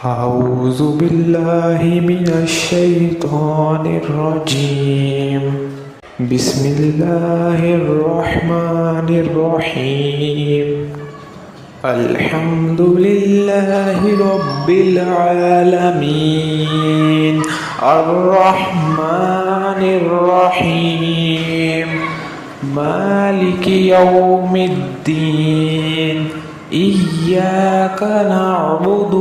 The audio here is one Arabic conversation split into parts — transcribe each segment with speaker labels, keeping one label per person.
Speaker 1: أعوذ بالله من الشيطان الرجيم. بسم الله الرحمن الرحيم. الحمد لله رب العالمين الرحمن الرحيم مالك يوم الدين. إياك نعبد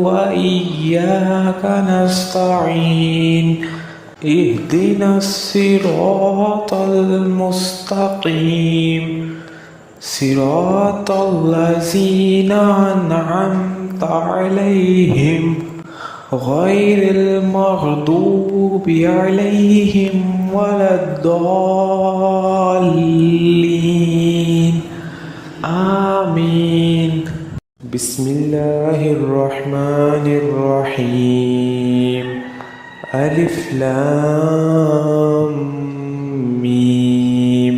Speaker 1: وإياك نستعين. اهدنا الصراط المستقيم صراط الذين أنعمت عليهم غير المغضوب عليهم ولا الضالين. آمين. بسم الله الرحمن الرحيم. ألف لام ميم.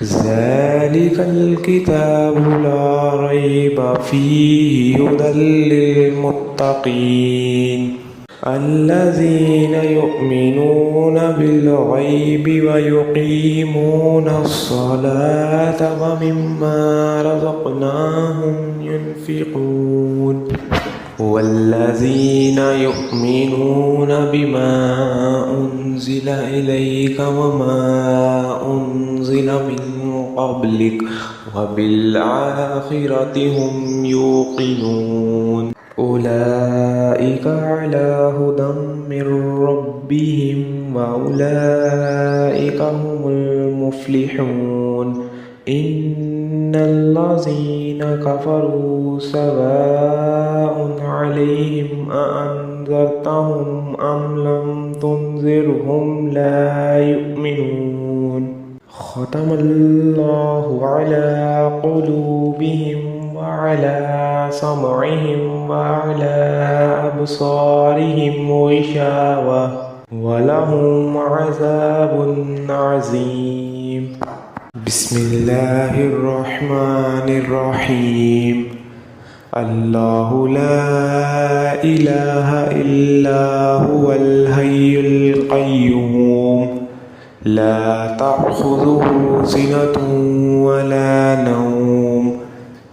Speaker 1: ذلك الكتاب لا ريب فيه هدى للمتقين الذين يؤمنون بالغيب ويقيمون الصلاة ومما رزقناهم ينفقون والذين يؤمنون بما أنزل إليك وما أنزل من قبلك وبالآخرة هم يوقنون أولئك على هدى من ربهم وأولئك هم المفلحون. إن الذين كفروا سواء عليهم أأنذرتهم أم لم تنذرهم لا يؤمنون. ختم الله على قلوبهم وعلى سمعهم وعلى أبصارهم غشاوة ولهم عذاب عظيم. بسم الله الرحمن الرحيم. الله لا إله إلا هو الحي القيوم لا تأخذه سنة ولا نوم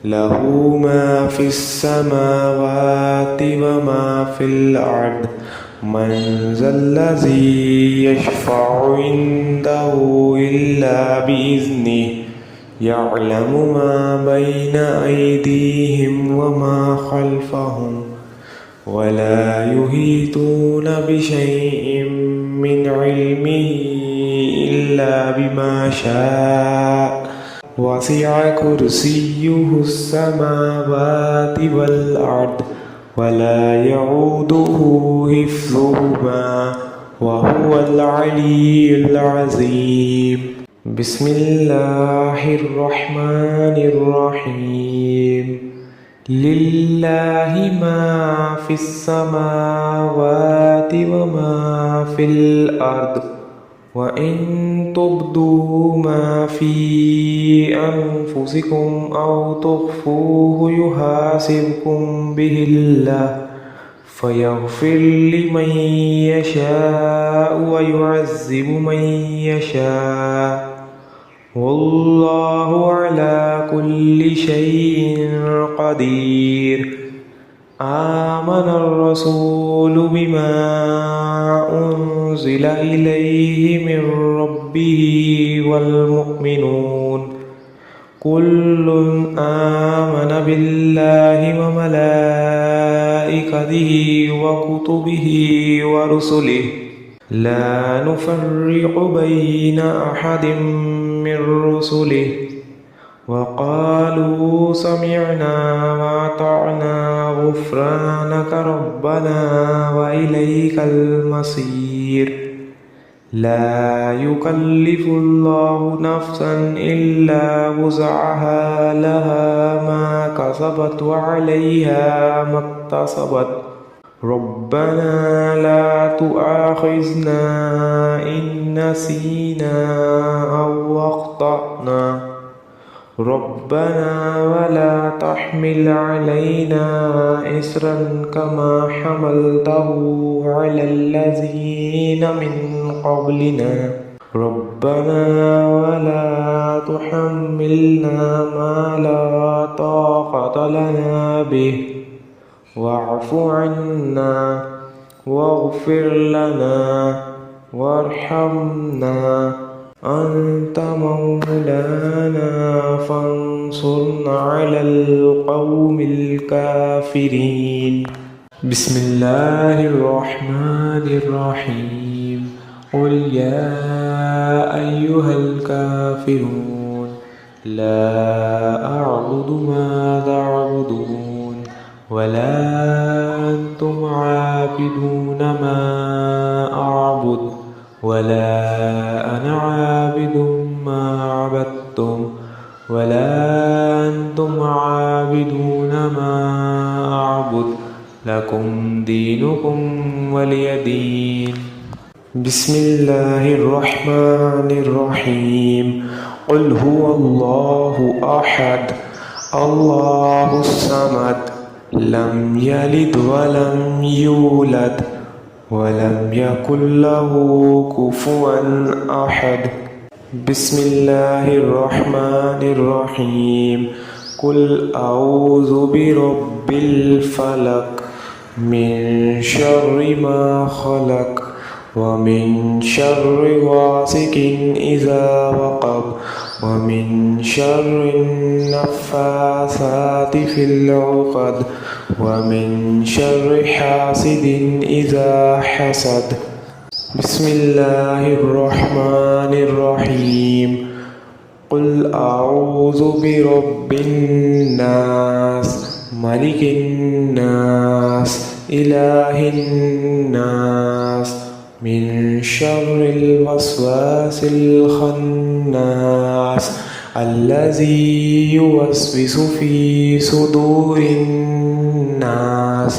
Speaker 1: له ما في السماوات وما في الأرض. من ذا الذي يشفع عنده إلا بإذنه يعلم ما بين أيديهم وما خلفهم ولا يحيطون بشيء من علمه إلا بما شاء. وسع كرسيه السماوات والأرض ولا يعوده حفظهما وهو العلي العظيم. بسم الله الرحمن الرحيم. لله ما في السماوات وما في الأرض وإن تبدوا ما في أنفسكم أو تخفوه يحاسبكم به الله فيغفر لمن يشاء ويعذب من يشاء والله على كل شيء قدير. آمن الرسول بما أنزل إليه من ربه والمؤمنون كل آمن بالله وملائكته وكتبه ورسله لا نفرق بين أحد من رسله وقالوا سمعنا وأطعنا غفرانك ربنا وإليك المصير. لا يكلف الله نفسا إلا وسعها لها ما كسبت وعليها ما اكتسبت. ربنا لا تؤاخذنا إن نسينا أو أخطأنا ربنا ولا تحمل علينا إصرا كما حملته على الذين من قبلنا ربنا ولا تحملنا ما لا طاقة لنا به واعف عنا واغفر لنا وارحمنا أنت مولانا فانصرنا على القوم الكافرين. بسم الله الرحمن الرحيم. قل يا أيها الكافرون لا أعبد ما تعبدون ولا أنتم عابدون ما أعبد ولا أنا عابد ما عبدتم ولا أنتم عابدون ما أعبد لكم دينكم ولي دين. بسم الله الرحمن الرحيم. قل هو الله أحد الله الصمد لم يلد ولم يولد ولم يكن له كفوا أحد. بسم الله الرحمن الرحيم. قل أعوذ برب الفلق من شر ما خلق ومن شر غاسق إذا وقب ومن شر النفاثات في العقد ومن شر حاسد إذا حسد. بسم الله الرحمن الرحيم. قل أعوذ برب الناس ملك الناس إله الناس من شر الوسواس الخناس الذي يوسوس في صدور الناس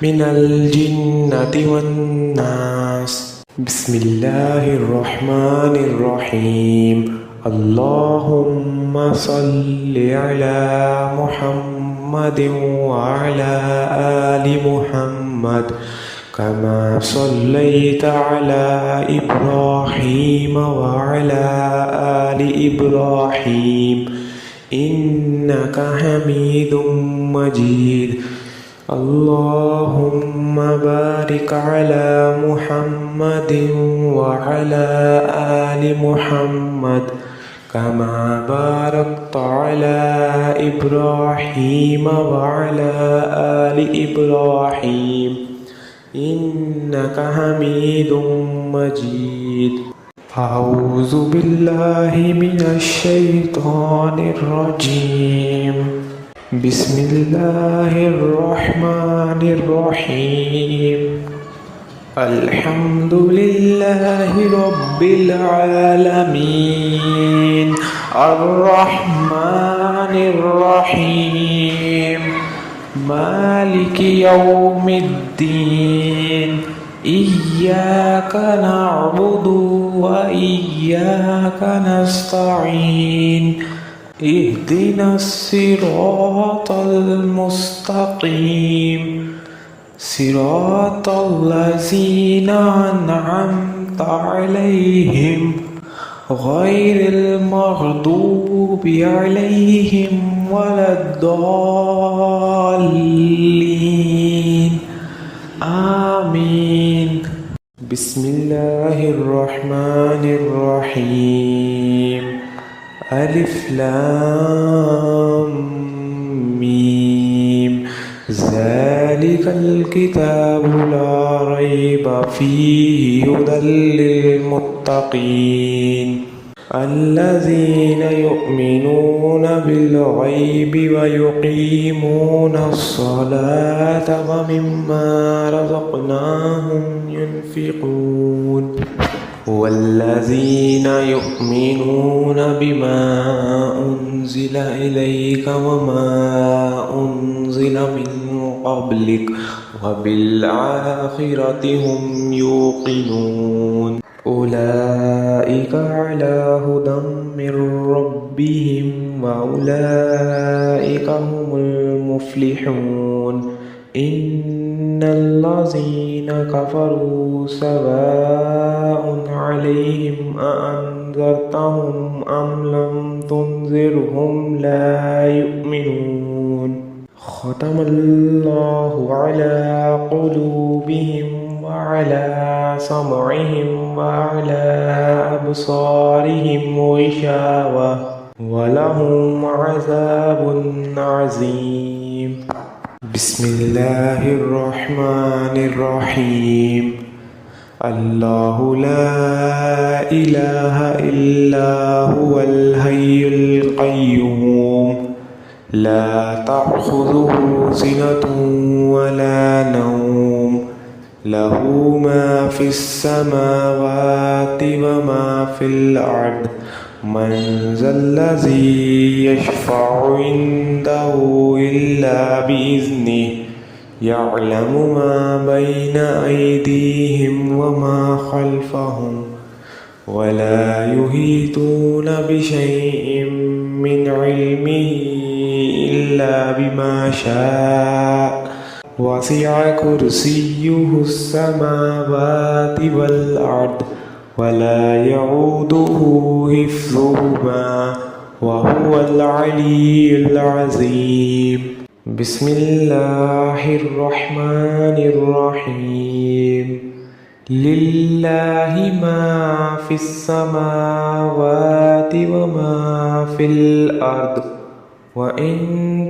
Speaker 1: من الجنة والناس. بسم الله الرحمن الرحيم. اللهم صل على محمد وعلى آل محمد كما صليت على إبراهيم وعلى آل إبراهيم إنك حميد مجيد. اللهم بارك على محمد وعلى آل محمد كما باركت على إبراهيم وعلى آل إبراهيم إنك حميد مجيد. أعوذ بالله من الشيطان الرجيم. بسم الله الرحمن الرحيم. الحمد لله رب العالمين الرحمن الرحيم مالك يوم الدين إياك نعبد وإياك نستعين اهدنا الصراط المستقيم صراط الذين أنعمت عليهم غير المغضوب عليهم ولا الضالين آمين. بسم الله الرحمن الرحيم. ألف لام ميم ذلك الكتاب لا ريب فيه هدى للمتقين الذين يؤمنون بالغيب ويقيمون الصلاة ومما رزقناهم ينفقون والذين يؤمنون بما أنزل إليك وما أنزل من قبلك وبالآخرة هم يوقنون أولئك على هدى من ربهم وأولئك هم المفلحون إن الذين كفروا سواء عليهم أأنذرتهم أم لم تنذرهم لا يؤمنون ختم الله على قلوبهم وعلى سمعهم وعلى أبصارهم غشاوة ولهم عذاب عظيم بسم الله الرحمن الرحيم الله لا إله إلا هو الحي القيوم لا تأخذه سنة ولا نوم له ما في السماوات وما في الأرض من ذا الذي يشفع عنده إلا بإذنه يعلم ما بين أيديهم وما خلفهم ولا يحيطون بشيء من علمه إلا بما شاء وسع كرسيه السماوات والأرض ولا يعوده حفظهما وهو العلي العظيم بسم الله الرحمن الرحيم لله ما في السماوات وما في الأرض وإن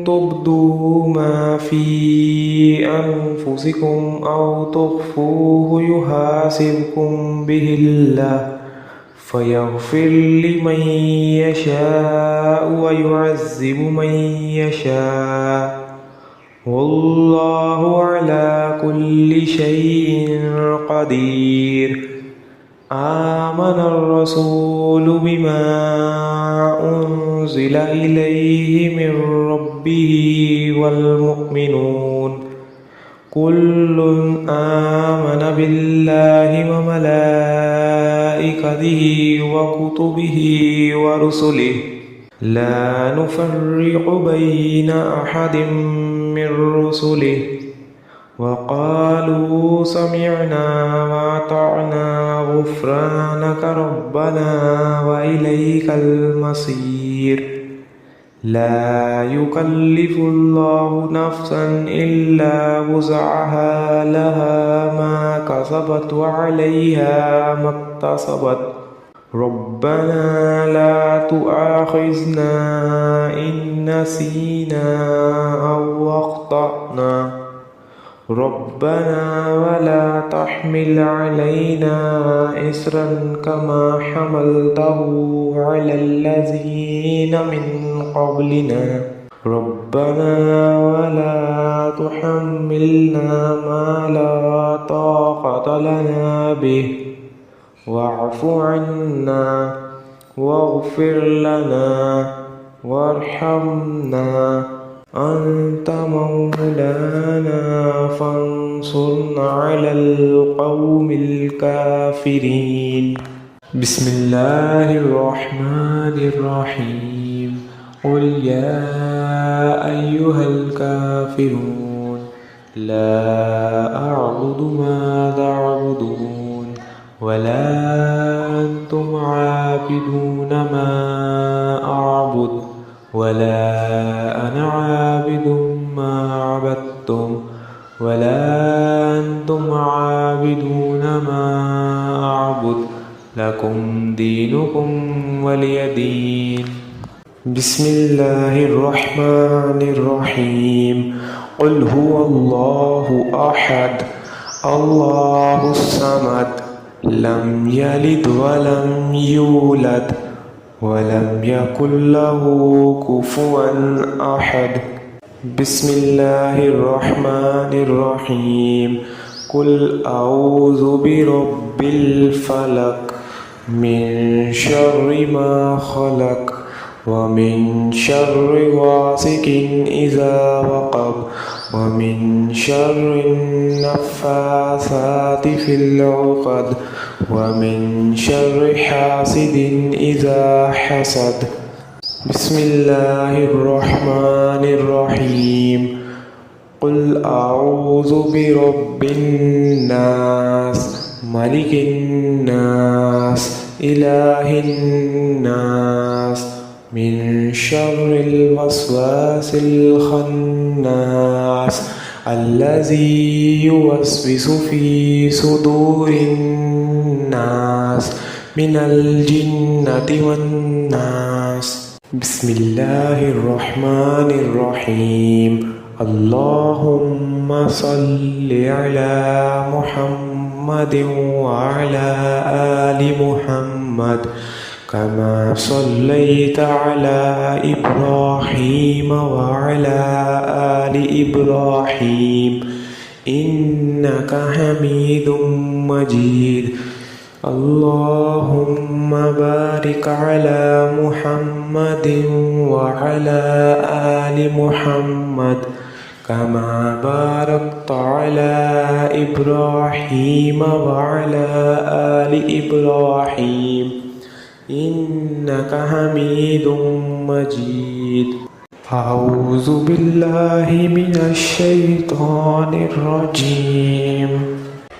Speaker 1: تبدوا ما في أنفسكم أو تخفوه يحاسبكم به الله فيغفر لمن يشاء ويعذب من يشاء والله على كل شيء قدير آمن الرسول بما أنزل إليه من ربه والمؤمنون كل آمن بالله وملائكته وكتبه ورسله لا نفرق بين أحد من رسله وقالوا سمعنا وأطعنا غفرانك ربنا وإليك المصير لا يكلف الله نفسا إلا وسعها لها ما كسبت وعليها ما اكتسبت ربنا لا تؤاخذنا إن نسينا أو أخطأنا ربنا ولا تحمل علينا إصرا كما حملته على الذين من قبلنا ربنا ولا تحملنا ما لا طاقة لنا به واعف عنا واغفر لنا وارحمنا أنت مولانا فانصرنا على القوم الكافرين بسم الله الرحمن الرحيم قل يا أيها الكافرون لا أعبد ما تعبدون ولا أنتم عابدون ما أعبد ولا أنا عابد ما عبدتم ولا أنتم عابدون ما أعبد لكم دينكم ولي دين بسم الله الرحمن الرحيم قل هو الله أحد الله الصمد لم يلد ولم يولد ولم يكن له كفوا أحد بسم الله الرحمن الرحيم قل أعوذ برب الفلق من شر ما خلق ومن شر غاسق إذا وقب ومن شر النفاثات في العقد ومن شر حاسد إذا حسد بسم الله الرحمن الرحيم قل أعوذ برب الناس ملك الناس إله الناس من شر الوسواس الخناس الذي يوسوس في صدور الناس من الجنة والناس بسم الله الرحمن الرحيم اللهم صل على محمد وعلى آل محمد كما صليت على إبراهيم وعلى آل إبراهيم إنك حميد مجيد اللهم بارك على محمد وعلى آل محمد كما باركت على إبراهيم وعلى آل إبراهيم إنك حميد مجيد أعوذ بالله من الشيطان الرجيم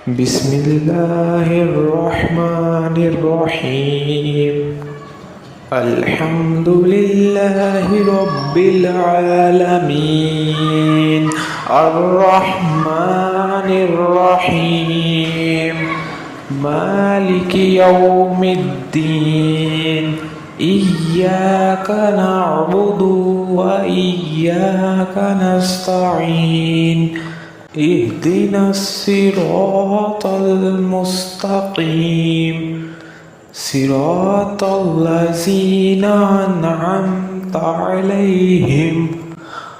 Speaker 1: بسم الله الرحمن الرحيم الحمد لله رب العالمين الرحمن الرحيم مالك يوم الدين إياك نعبد وإياك نستعين اهدنا الصراط المستقيم صراط الذين أنعمت عليهم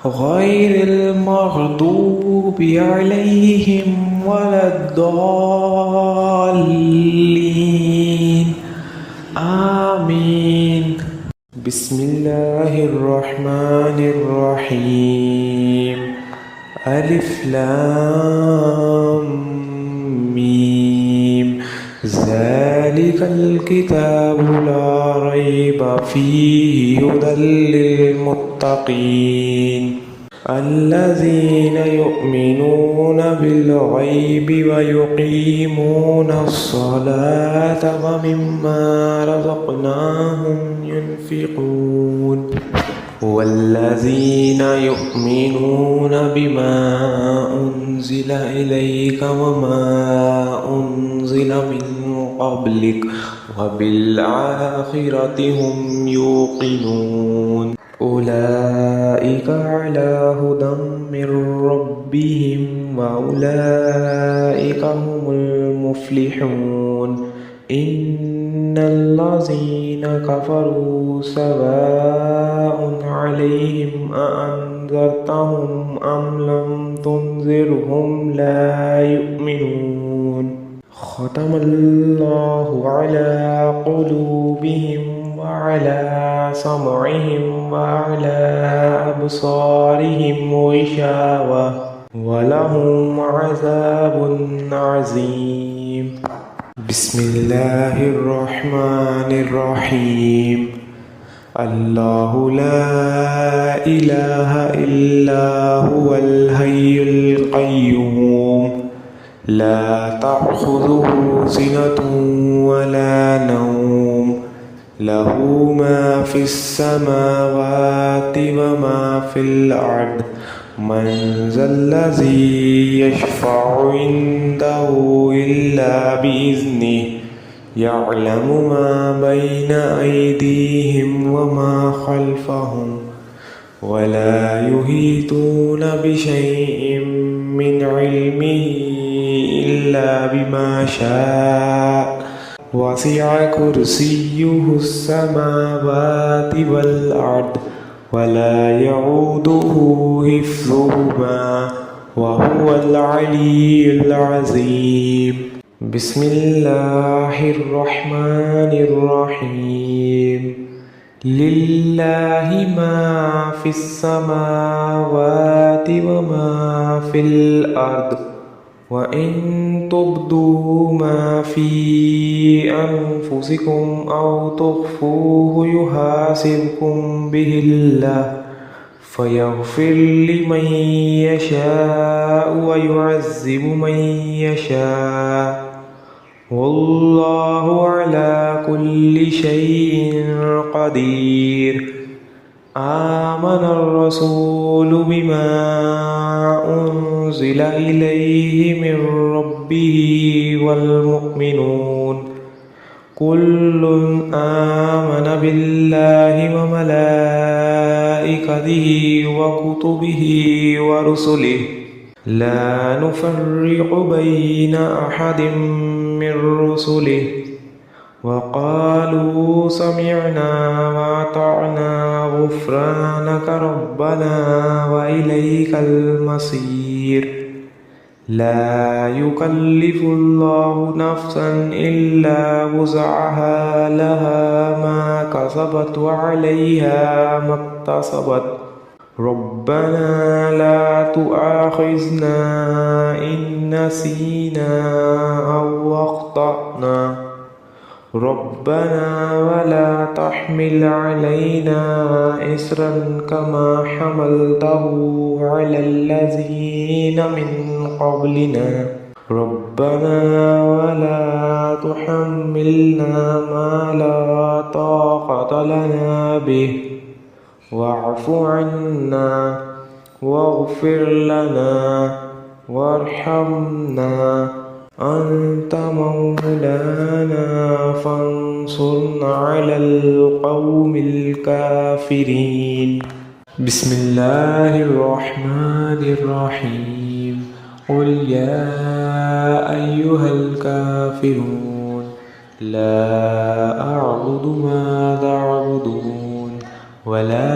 Speaker 1: غير المغضوب عليهم ولا الضالين آمين بسم الله الرحمن الرحيم ألف لام ميم ذلك الكتاب لا ريب فيه هدى للمتقين الذين يؤمنون بالغيب ويقيمون الصلاة ومما رزقناهم ينفقون والذين يؤمنون بما أنزل إليك وما أنزل من قبلك وبالآخرة هم يوقنون أولئك على هدى من ربهم وأولئك هم المفلحون إن الذين كفروا سواء عليهم أأنذرتهم أم لم تنذرهم لا يؤمنون ختم الله على قلوبهم وعلى سمعهم وعلى أبصارهم غشاوة ولهم عذاب عظيم بسم الله الرحمن الرحيم الله لا إله إلا هو الحي القيوم لا تأخذه سنة ولا نوم له ما في السماوات وما في الأرض من ذا الذي يشفع عنده إلا بإذنه يعلم ما بين أيديهم وما خلفهم ولا يحيطون بشيء من علمه إلا بما شاء وسع كرسيه السماوات والأرض ولا يعوده حفظهما وهو العلي العظيم بسم الله الرحمن الرحيم لله ما في السماوات وما في الأرض وإن تبدوا ما في أنفسكم أو تخفوه يحاسبكم به الله فيغفر لمن يشاء ويعذب من يشاء والله على كل شيء قدير. آمن الرسول بما أنزل إليه من ربه والمؤمنون كل آمن بالله وملائكته وكتبه ورسله لا نفرق بين أحد من رسله وقالوا سمعنا وأطعنا غفرانك ربنا وإليك المصير. لا يكلف الله نفسا إلا وسعها لها ما كسبت وعليها ما اكتسبت ربنا لا تؤاخذنا إن نسينا أو أخطأنا ربنا ولا تحمل علينا إصرا كما حملته على الذين من قبلنا ربنا ولا تحملنا ما لا طاقة لنا به واعف عنا واغفر لنا وارحمنا أنت مولانا فانصرنا على القوم الكافرين. بسم الله الرحمن الرحيم. قل يا أيها الكافرون لا أعبد ما تعبدون ولا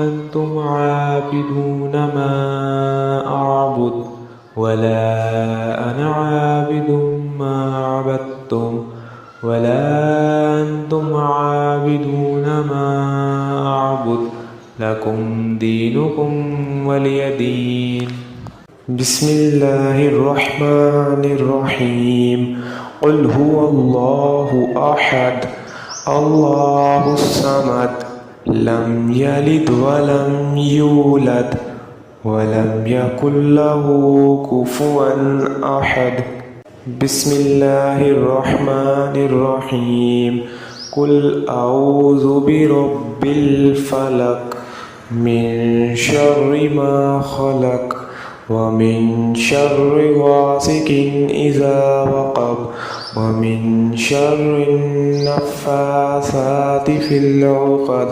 Speaker 1: أنتم عابدون ما أعبد ولا أنا عابد ما عبدتم ولا أنتم عابدون ما أعبد لكم دينكم ولي دين. بسم الله الرحمن الرحيم. قل هو الله أحد الله الصمد لم يلد ولم يولد ولم يكن له كفوا أحد. بسم الله الرحمن الرحيم. قل أعوذ برب الفلق من شر ما خلق ومن شر غاسق إذا وقب ومن شر النفاثات في العقد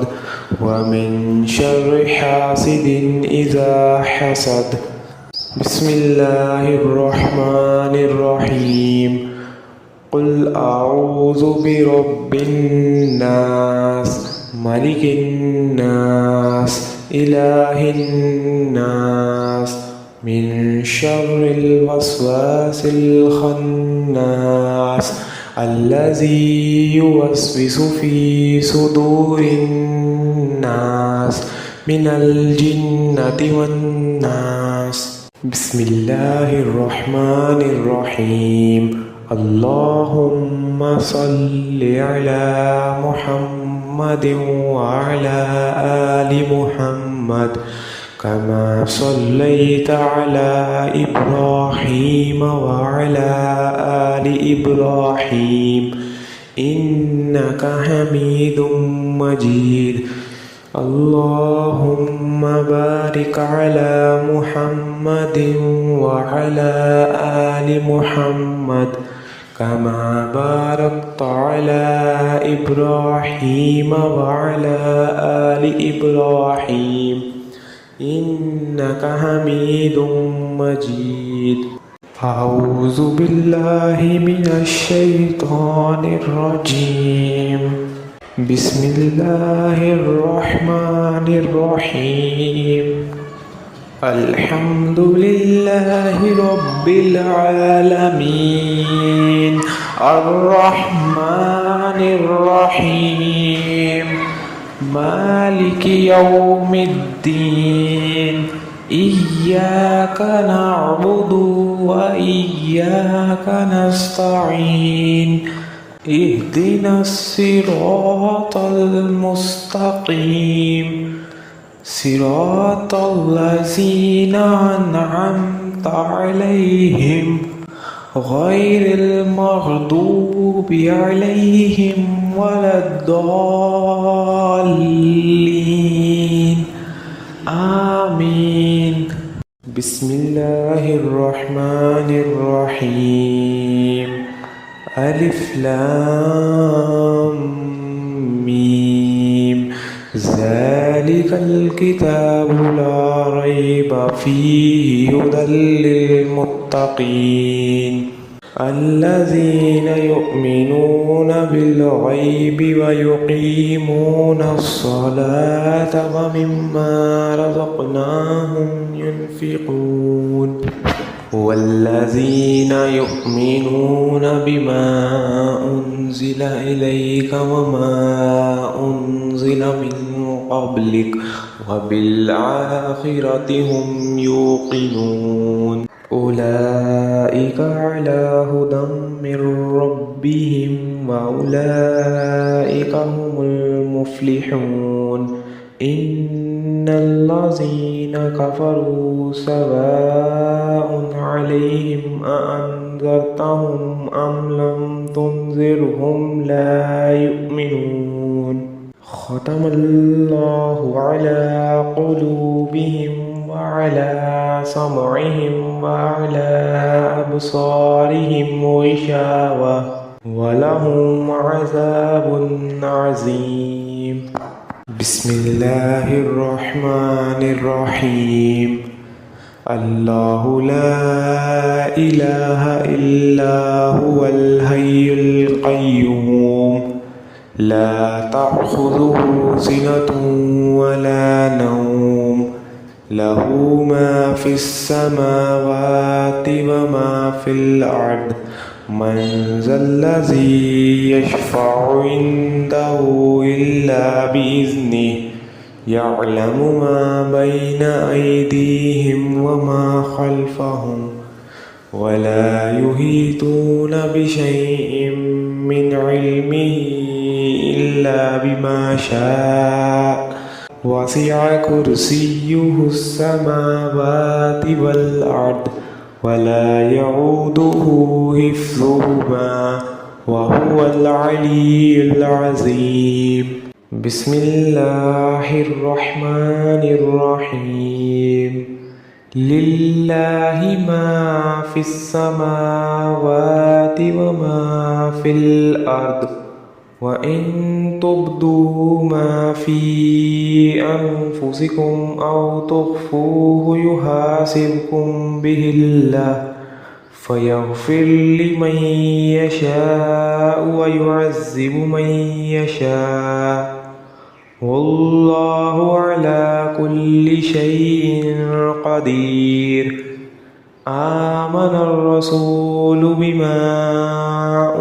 Speaker 1: ومن شر حاسد إذا حسد. بسم الله الرحمن الرحيم. قل أعوذ برب الناس ملك الناس إله الناس من شر الوسواس الخناس الذي يوسوس في صدور الناس من الجنة والناس. بسم الله الرحمن الرحيم. اللهم صل على محمد وعلى آل محمد كما صليت على إبراهيم وعلى آل إبراهيم إنك حميد مجيد. اللهم بارك على محمد وعلى آل محمد كما باركت على إبراهيم وعلى آل إبراهيم إنك حميد مجيد. أعوذ بالله من الشيطان الرجيم. بسم الله الرحمن الرحيم. الحمد لله رب العالمين الرحمن الرحيم مالك يوم الدين إياك نعبد وإياك نستعين اهدنا الصراط المستقيم صراط الذين أنعمت عليهم غير المغضوب عليهم ولا الضالين آمين. بسم الله الرحمن الرحيم. ألف لام ميم. ذلك الكتاب لا ريب فيه هدى للمتقين الذين يؤمنون بالغيب ويقيمون الصلاة ومما رزقناهم ينفقون والذين يؤمنون بما أنزل إليك وما أنزل من قبلك وبالآخرة هم يوقنون أولئك على هدى من ربهم وأولئك هم المفلحون إن الذين كفروا سواء عليهم أأنذرتهم أم لم تنذرهم لا يؤمنون ختم الله على قلوبهم وعلى سمعهم وعلى أبصارهم غشاوة ولهم عذاب عظيم. بسم الله الرحمن الرحيم. الله لا إله إلا هو الحي القيوم لا تأخذه سنة ولا نوم له ما في السماوات وما في الأرض من ذا الذي يشفع عنده إلا بإذنه يعلم ما بين أيديهم وما خلفهم ولا يحيطون بشيء من علمه إلا بما شاء وسع كرسيه السماوات والأرض ولا يعوده حفظهما وهو العلي العظيم. بسم الله الرحمن الرحيم. لله ما في السماوات وما في الأرض وإن تبدوا ما في أنفسكم أو تخفوه يحاسبكم به الله فيغفر لمن يشاء ويعذب من يشاء والله على كل شيء قدير. آمن الرسول بما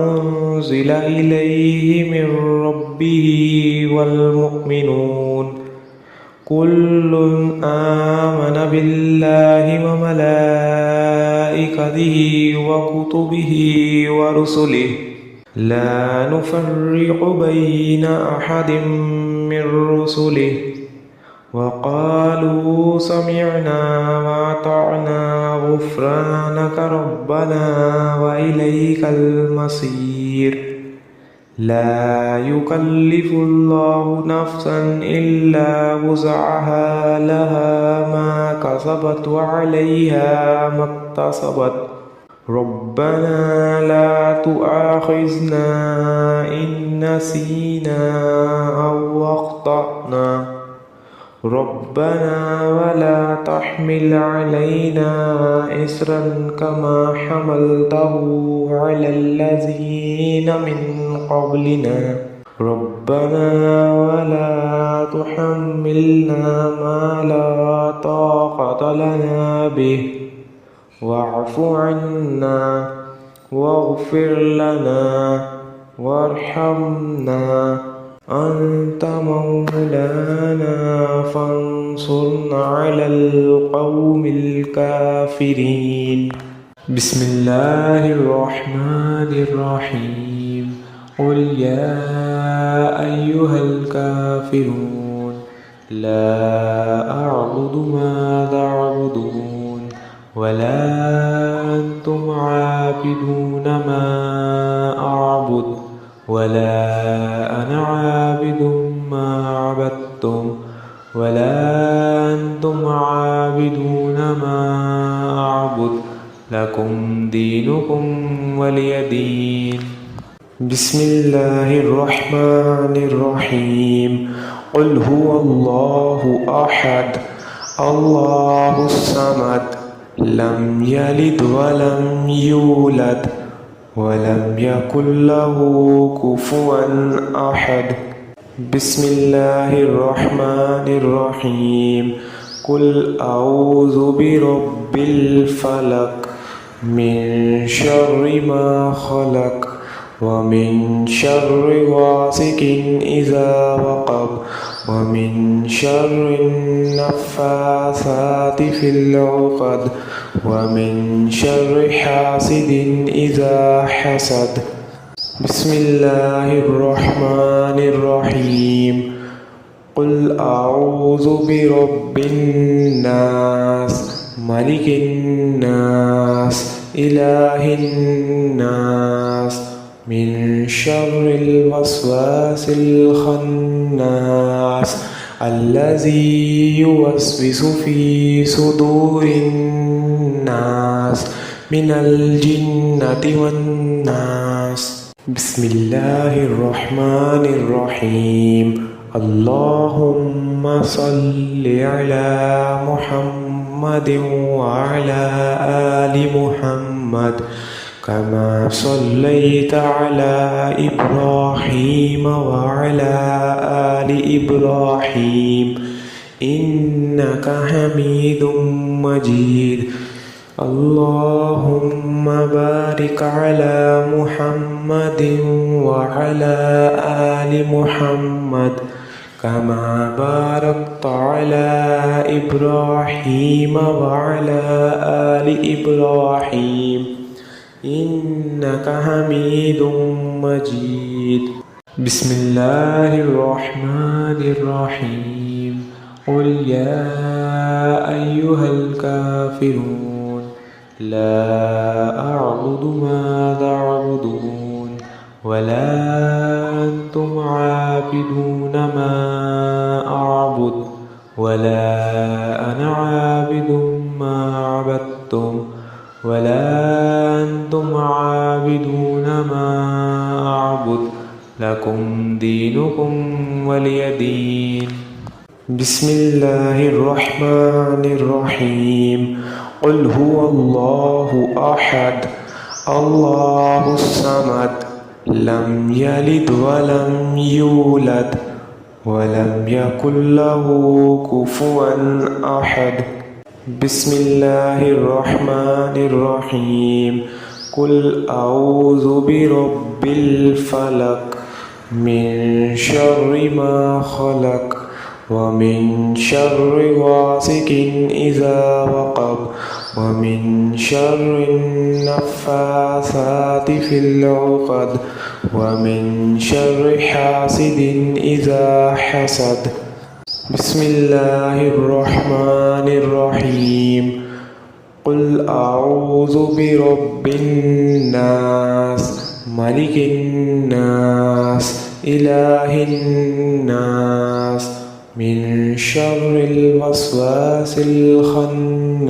Speaker 1: أنزل إليه من ربه والمؤمنون كل آمن بالله وملائكته وكتبه ورسله لا نفرق بين أحد من رسله وقالوا سمعنا وأطعنا غفرانك ربنا وإليك المصير. لا يكلف الله نفسا إلا وسعها لها ما كسبت وعليها ما اكتسبت ربنا لا تؤاخذنا إن نسينا أو أخطأنا ربنا ولا تحمل علينا إصرا كما حملته على الذين من قبلنا ربنا ولا تحملنا ما لا طاقة لنا به واعف عنا واغفر لنا وارحمنا أنت مولانا فانصرنا على القوم الكافرين بسم الله الرحمن الرحيم قل يا أيها الكافرون لا أعبد ما تعبدون ولا أنتم عابدون ما أعبد ولا أنا عابد ما عبدتم ولا أنتم عابدون ما أعبد لكم دينكم ولي دين بسم الله الرحمن الرحيم قل هو الله أحد الله الصمد لم يلد ولم يولد ولم يكن له كفوا أحد بسم الله الرحمن الرحيم قل أعوذ برب الفلق من شر ما خلق ومن شر غاسق إذا وقب ومن شر النفاثات في العقد ومن شر حاسد إذا حسد بسم الله الرحمن الرحيم قل أعوذ برب الناس ملك الناس إله الناس من شر الوسواس الخناس الذي يوسوس في صدور الناس من الجنة والناس بسم الله الرحمن الرحيم اللهم صل على محمد وعلى آل محمد كما صليت على إبراهيم وعلى آل إبراهيم إنك حميد مجيد اللهم بارك على محمد وعلى آل محمد كما باركت على إبراهيم وعلى آل إبراهيم إنك حميد مجيد بسم الله الرحمن الرحيم قل يا أيها الكافرون لا أعبد ما تعبدون ولا أنتم عابدون ما أعبد ولا أنا عابد ما عبدتم ولا أنتم عابدون ما أعبد لكم دينكم ولي دين بسم الله الرحمن الرحيم قل هو الله أحد الله الصمد لم يلد ولم يولد ولم يكن له كفوا أحد بسم الله الرحمن الرحيم قل أعوذ برب الفلق من شر ما خلق ومن شر غاسق إذا وقب ومن شر النفاثات في العقد ومن شر حاسد إذا حسد بسم الله الرحمن الرحيم قل أعوذ برب الناس ملك الناس إله الناس من شر الوسواس الخناس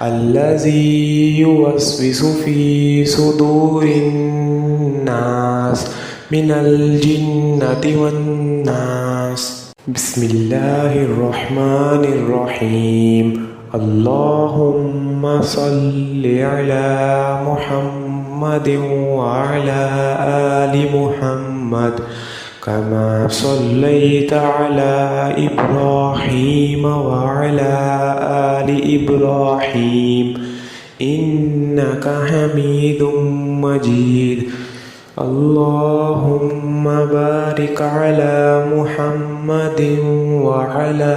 Speaker 1: الذي يوسوس في صدور الناس من الجنة والناس بسم الله الرحمن الرحيم اللهم صل على محمد وعلى آل محمد كما صليت على إبراهيم وعلى آل إبراهيم إنك حميد مجيد اللهم بارك على محمد وعلى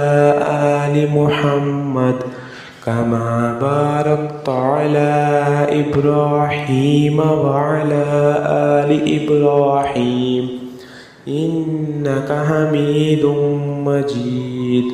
Speaker 1: آل محمد كما باركت على إبراهيم وعلى آل إبراهيم إنك حميد مجيد